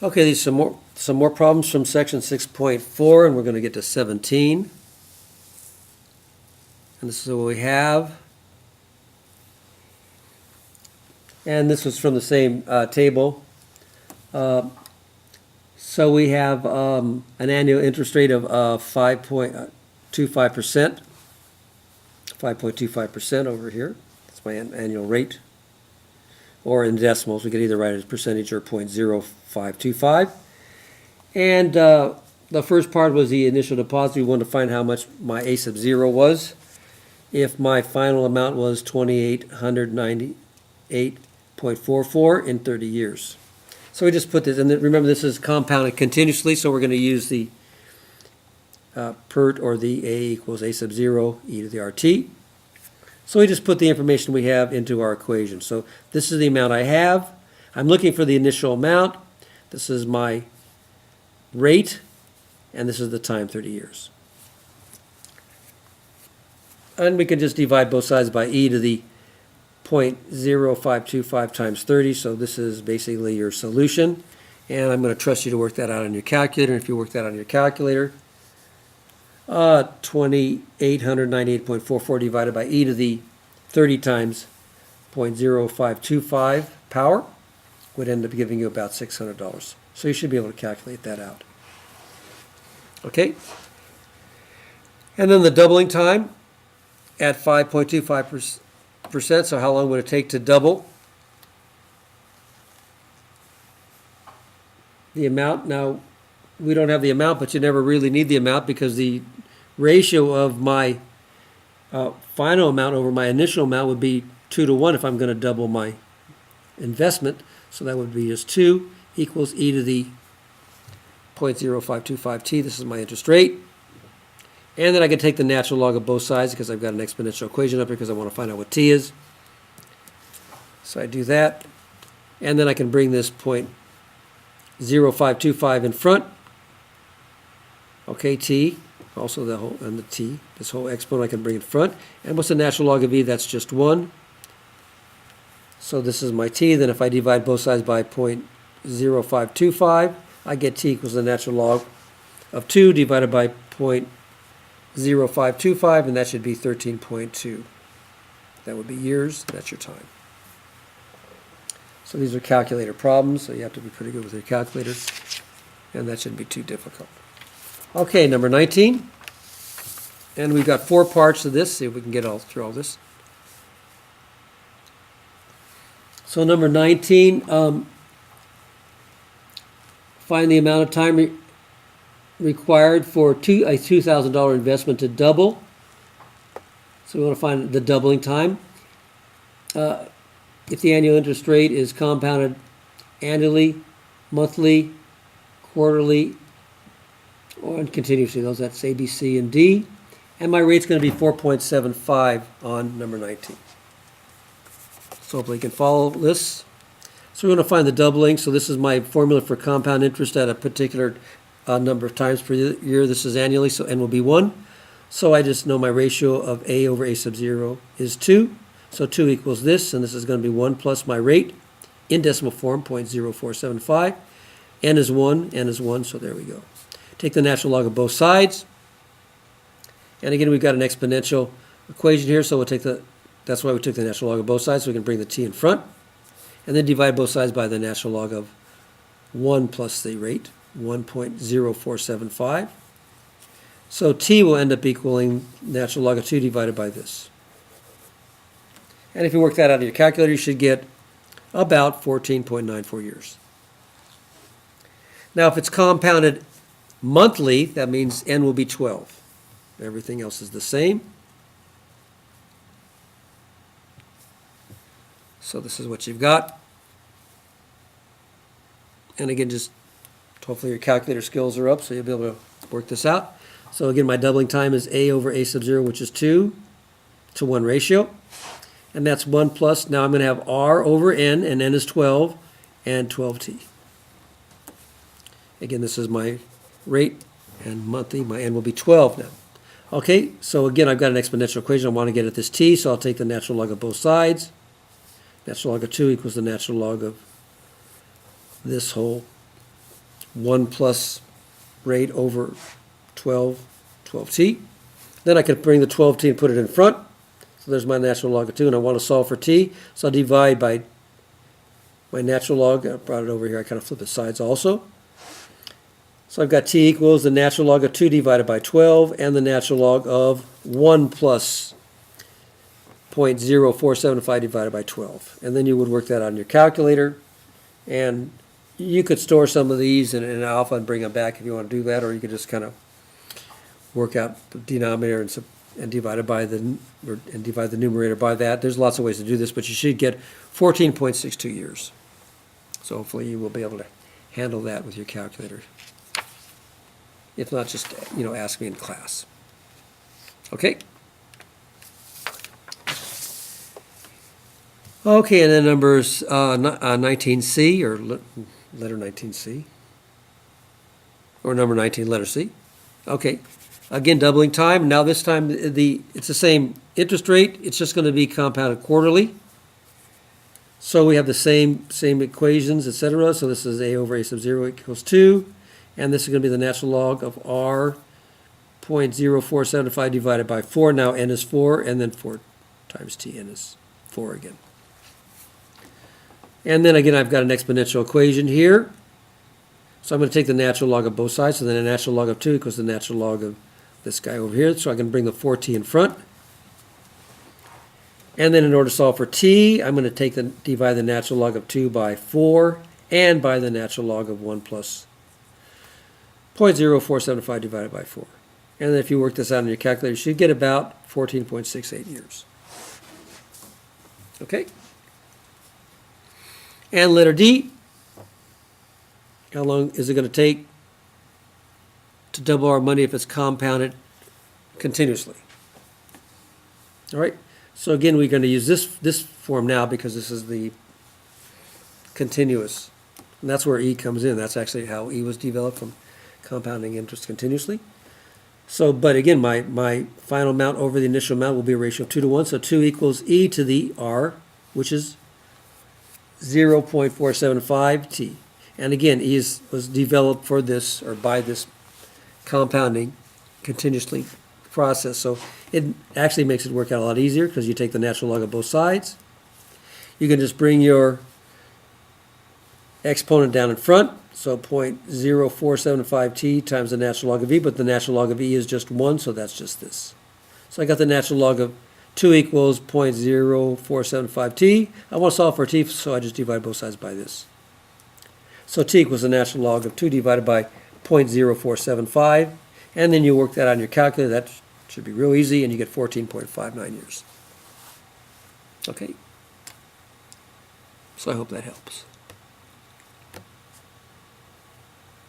Okay, these are some more problems from section 6.4, and we're going to get to 17. And this is what we have. And this was from the same table. So we have an annual interest rate of 5.25%. 5.25% over here. That's my annual rate. Or in decimals, we could either write it as percentage or 0.0525. And the first part was the initial deposit. We wanted to find how much my A sub 0 was. If my final amount was $2,898.44 in 30 years. So we just put this, and remember this is compounded continuously, so we're going to use the PERT, or the A equals A sub 0 e to the RT. So we just put the information we have into our equation. So this is the amount I have. I'm looking for the initial amount. This is my rate, and this is the time, 30 years. And we can just divide both sides by e to the 0.0525 times 30. So this is basically your solution. And I'm going to trust you to work that out on your calculator. And if you work that on your calculator, 2,898.44 divided by e to the 30 times 0.0525 power would end up giving you about $600. So you should be able to calculate that out. Okay? And then the doubling time at 5.25%. So how long would it take to double the amount? Now, we don't have the amount, but you never really need the amount because the ratio of my final amount over my initial amount would be 2 to 1 if I'm going to double my investment. So that would be just 2 equals e to the 0.0525t. This is my interest rate. And then I can take the natural log of both sides because I've got an exponential equation up here because I want to find out what t is. So I do that. And then I can bring this 0.0525 in front. Okay, t. Also the whole, and the t. This whole exponent I can bring in front. And what's the natural log of e? That's just 1. So this is my t. Then if I divide both sides by 0.0525, I get t equals the natural log of 2 divided by 0.0525, and that should be 13.2. That would be years. That's your time. So these are calculator problems, so you have to be pretty good with your calculator, and that shouldn't be too difficult. Okay, number 19. And we've got 4 parts of this. See if we can get through all this. So number 19, find the amount of time required for a $2,000 investment to double. So we want to find the doubling time. If the annual interest rate is compounded annually, monthly, quarterly, or continuously, that's A, B, C, and D. And my rate's going to be 4.75 on number 19. So hopefully you can follow this. So we're going to find the doubling. So this is my formula for compound interest at a particular number of times per year. This is annually, so n will be 1. So I just know my ratio of a over a sub 0 is 2. So 2 equals this, and this is going to be 1 plus my rate in decimal form, 0.0475. N is 1, so there we go. Take the natural log of both sides. And again, we've got an exponential equation here, so we'll take that's why we took the natural log of both sides, so we can bring the t in front. And then divide both sides by the natural log of 1 plus the rate, 1.0475. So t will end up equaling natural log of 2 divided by this. And if you work that out of your calculator, you should get about 14.94 years. Now, if it's compounded monthly, that means n will be 12. Everything else is the same. So this is what you've got. And again, just hopefully your calculator skills are up so you'll be able to work this out. So again, my doubling time is a over a sub 0, which is 2 to 1 ratio. And that's 1 plus, now I'm going to have r over n, and n is 12, and 12t. Again, this is my rate, and monthly, my n will be 12 now. Okay, so again, I've got an exponential equation. I want to get at this t, so I'll take the natural log of both sides. Natural log of 2 equals the natural log of this whole 1 plus rate over 12t. Then I could bring the 12t and put it in front. So there's my natural log of 2, and I want to solve for t. So I'll divide by my natural log. I brought it over here. I kind of flip the sides also. So I've got t equals the natural log of 2 divided by 12 and the natural log of 1 plus 0.0475 divided by 12. And then you would work that on your calculator. And you could store some of these in alpha and bring them back if you want to do that, or you could just kind of work out the denominator and divide the numerator by that. There's lots of ways to do this, but you should get 14.62 years. So hopefully you will be able to handle that with your calculator. If not, just ask me in class. Okay. Okay, and then numbers 19C, or letter 19C, or number 19, letter C. Okay, again, doubling time. Now this time it's the same interest rate. It's just going to be compounded quarterly. So we have the same equations, etc. So this is a over a sub 0 equals 2. And this is going to be the natural log of r 0.0475 divided by 4. Now n is 4, and then 4 times t, n is 4 again. And then again, I've got an exponential equation here. So I'm going to take the natural log of both sides. So then the natural log of 2 equals the natural log of this guy over here. So I can bring the 4t in front. And then in order to solve for t, I'm going to divide the natural log of 2 by 4 and by the natural log of 1 plus 0.0475 divided by 4. And then if you work this out on your calculator, you should get about 14.68 years. Okay? And letter D, how long is it going to take to double our money if it's compounded continuously? All right? So again, we're going to use this form now because this is the continuous. And that's where E comes in. That's actually how E was developed, from compounding interest continuously. So, but again, my final amount over the initial amount will be a ratio of 2 to 1. So 2 equals e to the r, which is 0.475 t. And again, e was developed for this, or by this compounding continuously process. So it actually makes it work out a lot easier because you take the natural log of both sides. You can just bring your exponent down in front. So 0.0475t times the natural log of e, but the natural log of e is just 1, so that's just this. So I got the natural log of 2 equals 0.0475t. I want to solve for t, so I just divide both sides by this. So t equals the natural log of 2 divided by 0.0475, and then you work that on your calculator. That should be real easy, and you get 14.59 years. Okay? So I hope that helps.